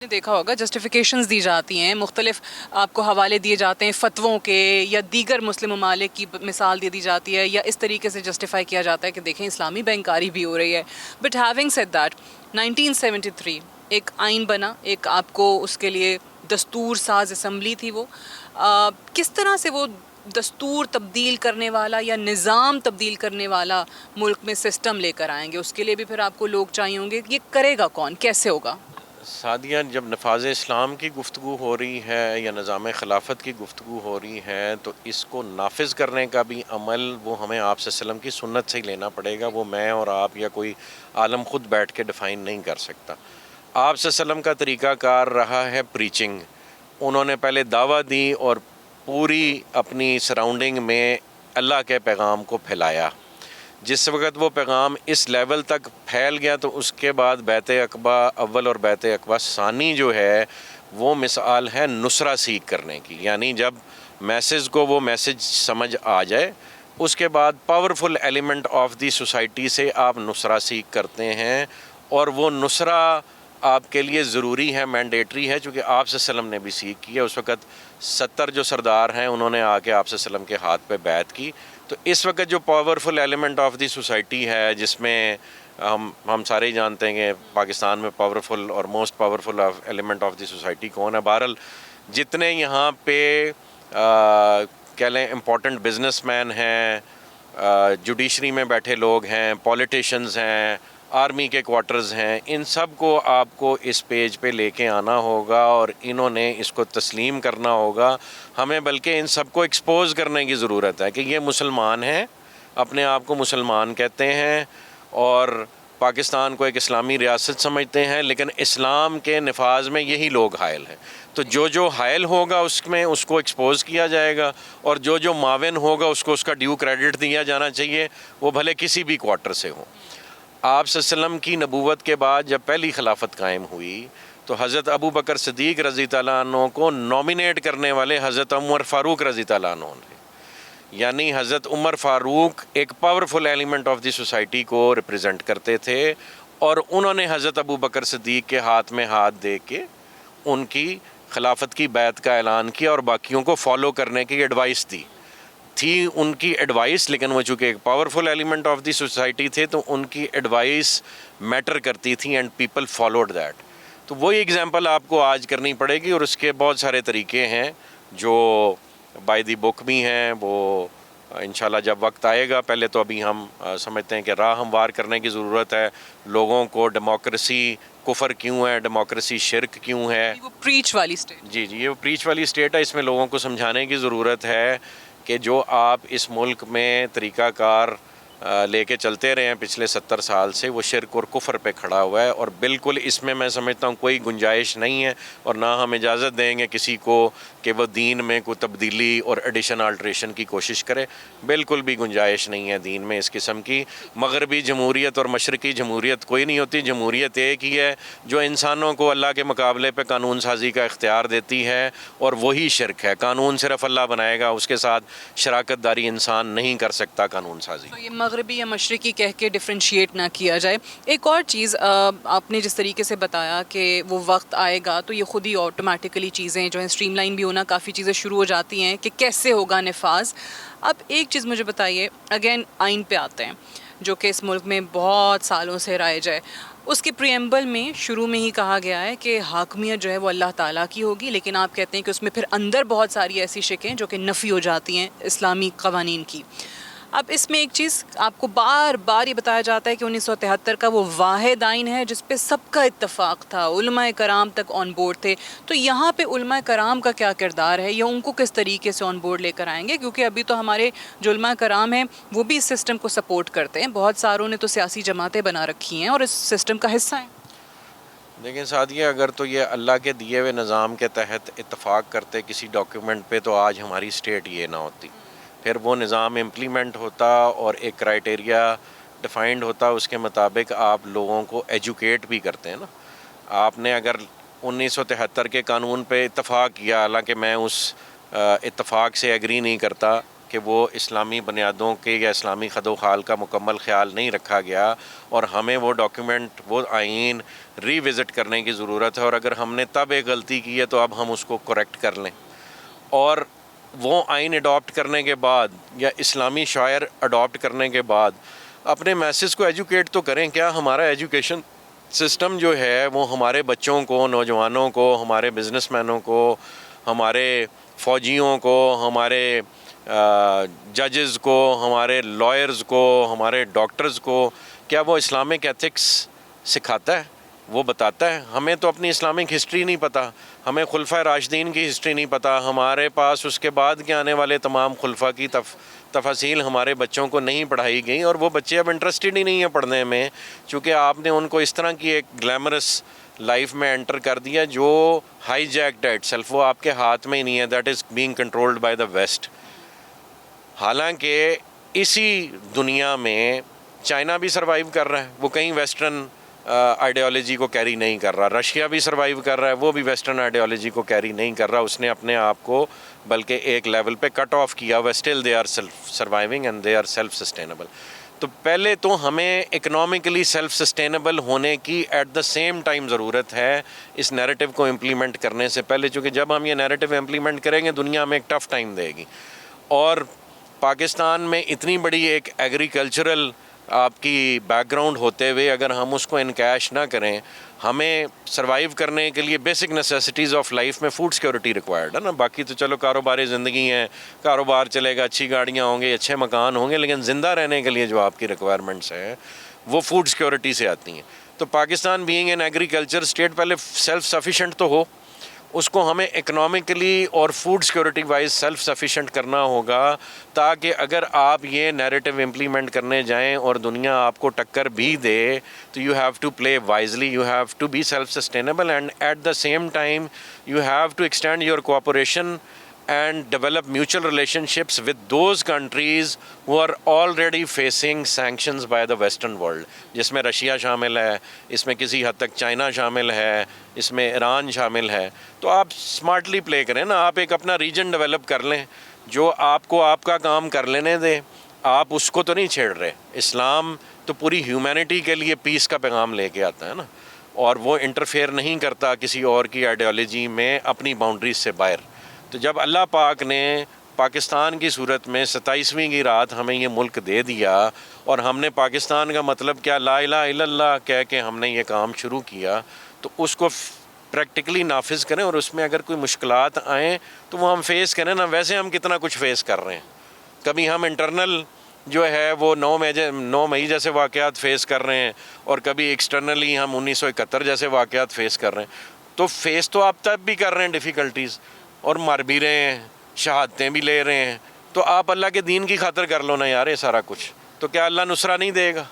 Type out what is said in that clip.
نے دیکھا ہوگا جسٹیفیکیشنز دی جاتی ہیں، مختلف آپ کو حوالے دیے جاتے ہیں فتووں کے یا دیگر مسلم ممالک کی مثال دے دی جاتی ہے یا اس طریقے سے جسٹیفائی کیا جاتا ہے کہ دیکھیں اسلامی بینکاری بھی ہو رہی ہے. بٹ ہیونگ سیڈ دیٹ 1973 ایک آئین بنا، ایک آپ کو اس کے لیے دستور ساز اسمبلی تھی وہ. کس طرح سے وہ دستور تبدیل کرنے والا یا نظام تبدیل کرنے والا ملک میں سسٹم لے کر آئیں گے؟ اس کے لیے بھی پھر آپ کو لوگ چاہیے ہوں گے. یہ کرے گا کون، کیسے ہوگا؟ سعدیہ، جب نفاذ اسلام کی گفتگو ہو رہی ہے یا نظام خلافت کی گفتگو ہو رہی ہے تو اس کو نافذ کرنے کا بھی عمل وہ ہمیں آپ صلی اللہ علیہ وسلم کی سنت سے ہی لینا پڑے گا. وہ میں اور آپ یا کوئی عالم خود بیٹھ کے ڈیفائن نہیں کر سکتا. آپ صلی اللہ علیہ وسلم کا طریقہ کار رہا ہے پریچنگ. انہوں نے پہلے دعویٰ دی اور پوری اپنی سراؤنڈنگ میں اللہ کے پیغام کو پھیلایا. جس وقت وہ پیغام اس لیول تک پھیل گیا تو اس کے بعد بیعت عقبہ اول اور بیعت عقبہ ثانی جو ہے وہ مثال ہے نصرہ سیکھ کرنے کی. یعنی جب میسج کو وہ میسج سمجھ آ جائے اس کے بعد powerful element of the society سے آپ نصرہ سیکھ کرتے ہیں، اور وہ نصرہ آپ کے لیے ضروری ہے، مینڈیٹری ہے، چونکہ آپ صلی اللہ علیہ وسلم نے بھی سیکھ کی ہے. اس وقت 70 جو سردار ہیں انہوں نے آ کے آپ صلی اللہ علیہ وسلم کے ہاتھ پہ بیعت کی. تو اس وقت جو powerful element of the society ہے، جس میں ہم سارے ہی جانتے ہیں کہ پاکستان میں پاورفل اور most powerful element of the society کون ہے. بہرحال جتنے یہاں پہ کہہ لیں امپورٹنٹ بزنس مین ہیں، جوڈیشری میں بیٹھے لوگ ہیں، پولیٹیشنز ہیں، آرمی کے کوارٹرز ہیں، ان سب کو آپ کو اس پیج پہ لے کے آنا ہوگا اور انہوں نے اس کو تسلیم کرنا ہوگا. ہمیں بلکہ ان سب کو ایکسپوز کرنے کی ضرورت ہے کہ یہ مسلمان ہیں، اپنے آپ کو مسلمان کہتے ہیں اور پاکستان کو ایک اسلامی ریاست سمجھتے ہیں، لیکن اسلام کے نفاذ میں یہی لوگ حائل ہیں. تو جو حائل ہوگا اس میں اس کو ایکسپوز کیا جائے گا، اور جو معاون ہوگا اس کو اس کا ڈیو کریڈٹ دیا جانا چاہیے، وہ بھلے کسی بھی کوارٹر سے ہو. آپ صلی اللہ علیہ وسلم کی نبوت کے بعد جب پہلی خلافت قائم ہوئی تو حضرت ابو بکر صدیق رضی اللہ عنہ کو نومینیٹ کرنے والے حضرت عمر فاروق رضی اللہ عنہ نے. یعنی حضرت عمر فاروق ایک powerful element of the society کو ریپرزینٹ کرتے تھے، اور انہوں نے حضرت ابو بکر صدیق کے ہاتھ میں ہاتھ دے کے ان کی خلافت کی بیعت کا اعلان کیا اور باقیوں کو فالو کرنے کی ایڈوائس دی. تھی ان کی ایڈوائس، لیکن وہ چونکہ ایک powerful element of the society تھے تو ان کی ایڈوائس میٹر کرتی تھی اینڈ پیپل فالوڈ دیٹ. تو وہی ایگزامپل آپ کو آج کرنی پڑے گی، اور اس کے بہت سارے طریقے ہیں جو بائی دی بک بھی ہیں. وہ انشاءاللہ جب وقت آئے گا، پہلے تو ابھی ہم سمجھتے ہیں کہ راہ ہموار کرنے کی ضرورت ہے. لوگوں کو ڈیموکریسی کفر کیوں ہے، ڈیموکریسی شرک کیوں ہے، وہ پریچ والی اسٹیج. جی یہ وہ پریچ والی اسٹیٹ ہے. اس میں لوگوں کو سمجھانے کی ضرورت ہے کہ جو آپ اس ملک میں طریقہ کار لے کے چلتے رہے ہیں پچھلے 70 سال سے، وہ شرک اور کفر پہ کھڑا ہوا ہے، اور بالکل اس میں سمجھتا ہوں کوئی گنجائش نہیں ہے، اور نہ ہم اجازت دیں گے کسی کو کہ وہ دین میں کوئی تبدیلی اور ایڈیشن آلٹریشن کی کوشش کرے. بالکل بھی گنجائش نہیں ہے دین میں اس قسم کی. مغربی جمہوریت اور مشرقی جمہوریت کوئی نہیں ہوتی. جمہوریت ایک ہی ہے جو انسانوں کو اللہ کے مقابلے پہ قانون سازی کا اختیار دیتی ہے، اور وہی شرک ہے. قانون صرف اللہ بنائے گا، اس کے ساتھ شراکت داری انسان نہیں کر سکتا قانون سازی. تو یہ مغربی یا مشرقی کہہ کے ڈفرینشیٹ نہ کیا جائے. ایک اور چیز آپ نے جس طریقے سے بتایا کہ وہ وقت آئے گا تو یہ خود ہی آٹومیٹیکلی چیزیں جو ہیں اسٹریم لائن بھی ہونا، کافی چیزیں شروع ہو جاتی ہیں کہ کیسے ہوگا نفاذ. اب ایک چیز مجھے بتائیے، اگین آئین پہ آتے ہیں جو کہ اس ملک میں بہت سالوں سے رائج ہے. اس کے پریمبل میں شروع میں ہی کہا گیا ہے کہ حاکمیت جو ہے وہ اللہ تعالیٰ کی ہوگی، لیکن آپ کہتے ہیں کہ اس میں پھر اندر بہت ساری ایسی شکیں جو کہ نفی ہو جاتی ہیں اسلامی قوانین کی. اب اس میں ایک چیز آپ کو بار بار یہ بتایا جاتا ہے کہ 1973 کا وہ واحد آئین ہے جس پہ سب کا اتفاق تھا، علماء کرام تک آن بورڈ تھے. تو یہاں پہ علماء کرام کا کیا کردار ہے، یا ان کو کس طریقے سے آن بورڈ لے کر آئیں گے؟ کیونکہ ابھی تو ہمارے جو علماء کرام ہیں وہ بھی اس سسٹم کو سپورٹ کرتے ہیں، بہت ساروں نے تو سیاسی جماعتیں بنا رکھی ہیں اور اس سسٹم کا حصہ ہیں. لیکن سعدیہ، اگر تو یہ اللہ کے دیے ہوئے نظام کے تحت اتفاق کرتے کسی ڈاکیومنٹ پہ تو آج ہماری اسٹیٹ یہ نہ ہوتی. پھر وہ نظام امپلیمنٹ ہوتا اور ایک کرائٹیریا ڈیفائنڈ ہوتا، اس کے مطابق آپ لوگوں کو ایجوکیٹ بھی کرتے ہیں نا. آپ نے اگر 1973 کے قانون پہ اتفاق کیا، حالانکہ میں اس اتفاق سے ایگری نہیں کرتا، کہ وہ اسلامی بنیادوں کے یا اسلامی خد و خال کا مکمل خیال نہیں رکھا گیا، اور ہمیں وہ ڈاکیومنٹ، وہ آئین ری وزٹ کرنے کی ضرورت ہے، اور اگر ہم نے تب ایک غلطی کی ہے تو اب ہم اس کو کریکٹ کر لیں، اور وہ آئین اڈاپٹ کرنے کے بعد یا اسلامی شاعر اڈاپٹ کرنے کے بعد اپنے میسز کو ایجوکیٹ تو کریں۔ کیا ہمارا ایجوکیشن سسٹم جو ہے وہ ہمارے بچوں کو، نوجوانوں کو، ہمارے بزنس مینوں کو، ہمارے فوجیوں کو، ہمارے ججز کو، ہمارے لائرز کو، ہمارے ڈاکٹرز کو، کیا وہ اسلامک ایتھکس سکھاتا ہے؟ وہ بتاتا ہے؟ ہمیں تو اپنی اسلامک ہسٹری نہیں پتہ، ہمیں خلفۂ راشدین کی ہسٹری نہیں پتہ، ہمارے پاس اس کے بعد کے آنے والے تمام خلفاء کی تفاصیل ہمارے بچوں کو نہیں پڑھائی گئیں، اور وہ بچے اب انٹرسٹڈ ہی نہیں ہیں پڑھنے میں، چونکہ آپ نے ان کو اس طرح کی ایک گلیمرس لائف میں انٹر کر دیا جو ہائی جیکڈ ایٹ سیلف، وہ آپ کے ہاتھ میں ہی نہیں ہے، that is being controlled by the West. حالانکہ اسی دنیا میں چائنا بھی سروائیو کر رہا ہے، وہ کہیں ویسٹرن آئیڈیالوجی کو کیری نہیں کر رہا، رشیا بھی سروائیو کر رہا ہے، وہ بھی ویسٹرن آئیڈیالوجی کو کیری نہیں کر رہا، اس نے اپنے آپ کو بلکہ ایک لیول پہ کٹ آف کیا ہوا، still they are self surviving and they are self sustainable. تو پہلے تو ہمیں اکنامکلی سیلف سسٹینیبل ہونے کی ایٹ دا سیم ٹائم ضرورت ہے اس نیریٹو کو امپلیمنٹ کرنے سے پہلے، چونکہ جب ہم یہ نیریٹو امپلیمنٹ کریں گے دنیا ہمیں ایک ٹف ٹائم دے گی، اور پاکستان میں اتنی بڑی ایک ایگریکلچرل آپ کی بیک گراؤنڈ ہوتے ہوئے اگر ہم اس کو انکیش نہ کریں، ہمیں سروائیو کرنے کے لیے بیسک نیسیسٹیز آف لائف میں فوڈ سیکورٹی ریکوائرڈ ہے نا، باقی تو چلو کاروباری زندگی ہے، کاروبار چلے گا، اچھی گاڑیاں ہوں گے، اچھے مکان ہوں گے، لیکن زندہ رہنے کے لیے جو آپ کی ریکوائرمنٹس ہیں وہ فوڈ سیکورٹی سے آتی ہیں۔ تو Pakistan being an agriculture state پہلے سیلف سفیشینٹ تو ہو، اس کو ہمیں اکنامکلی اور food security wise self sufficient کرنا ہوگا، تاکہ اگر آپ یہ نیریٹو امپلیمنٹ کرنے جائیں اور دنیا آپ کو ٹکر بھی دے تو you have to play wisely, you have to be self sustainable, and at the same time you have to extend your cooperation and develop mutual relationships with those countries who are already facing sanctions by the Western world، جس میں Russia شامل ہے، اس میں کسی حد تک China شامل ہے، اس میں ایران شامل ہے۔ تو آپ اسمارٹلی پلے کریں نا، آپ ایک اپنا ریجن ڈیولپ کر لیں جو آپ کو آپ کا کام کر لینے دے، آپ اس کو تو نہیں چھیڑ رہے۔ اسلام تو پوری ہیومینٹی کے لیے پیس کا پیغام لے کے آتا ہے نا، اور وہ انٹرفیئر نہیں کرتا کسی اور کی آئیڈیالوجی میں اپنی باؤنڈریز سے باہر۔ تو جب اللہ پاک نے پاکستان کی صورت میں 27ویں کی رات ہمیں یہ ملک دے دیا، اور ہم نے پاکستان کا مطلب کیا لا الہ الا اللہ کہہ کے ہم نے یہ کام شروع کیا، تو اس کو پریکٹیکلی نافذ کریں، اور اس میں اگر کوئی مشکلات آئیں تو وہ ہم فیس کریں نا۔ ویسے ہم کتنا کچھ فیس کر رہے ہیں، کبھی ہم انٹرنل جو ہے وہ 9 مئی جیسے واقعات فیس کر رہے ہیں، اور کبھی ایکسٹرنلی ہم 1971 جیسے واقعات فیس کر رہے ہیں۔ تو فیس تو آپ تب بھی کر رہے ہیں ڈیفیکلٹیز، اور مر بھی رہے ہیں، شہادتیں بھی لے رہے ہیں، تو آپ اللہ کے دین کی خاطر کر لو نا یار یہ سارا کچھ، تو کیا اللہ نصرہ نہیں دے گا؟